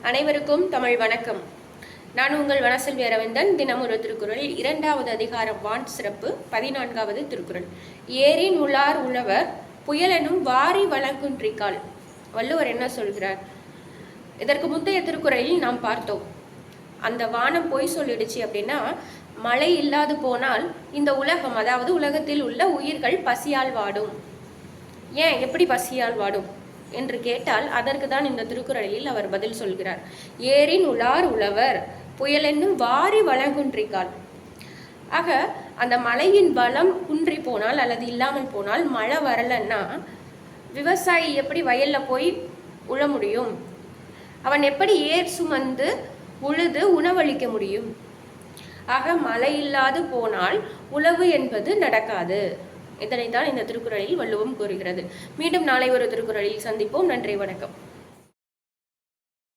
அனைவருக்கும் தமிழ் வணக்கம். நான் உங்கள் வனசெல்வி அரவிந்தன். தினம் ஒரு திருக்குறள். 2வது அதிகாரம் வான் சிறப்பு. 14வது திருக்குறள். ஏரின் உளார் உழவர் புயலெனும் வாரி வழங்குன்றிக்கால். வள்ளுவர் என்ன சொல்கிறார்? இதற்கு முந்தைய திருக்குறளில் நாம் பார்த்தோம், அந்த வானம் பொய் சொல்லிடுச்சு அப்படின்னா மழை இல்லாது போனால் இந்த உலகம், அதாவது உலகத்தில் உள்ள உயிர்கள் பசியால் வாடும். ஏன், எப்படி பசியால் வாடும் என்று கேட்டால் அதற்கு தான் இந்த திருக்குறளில் அவர் பதில் சொல்கிறார். ஏரின் உளார் உழவர் புயலென்னும் வாரி வளங்குன்றிக்கால். ஆக அந்த மழையின் வளம் குன்றி போனால் அல்லது இல்லாமல் போனால், மழை வரலன்னா விவசாயி எப்படி வயல்ல போய் உழ முடியும்? அவன் எப்படி ஏர் சுமந்து உழுது உணவளிக்க முடியும்? ஆக மழை இல்லாது போனால் உழவு என்பது நடக்காது. இதனைத்தான் இந்த திருக்குறளில் வள்ளுவம் கூறுகிறது. மீண்டும் நாளை ஒரு திருக்குறளில் சந்திப்போம். நன்றி, வணக்கம்.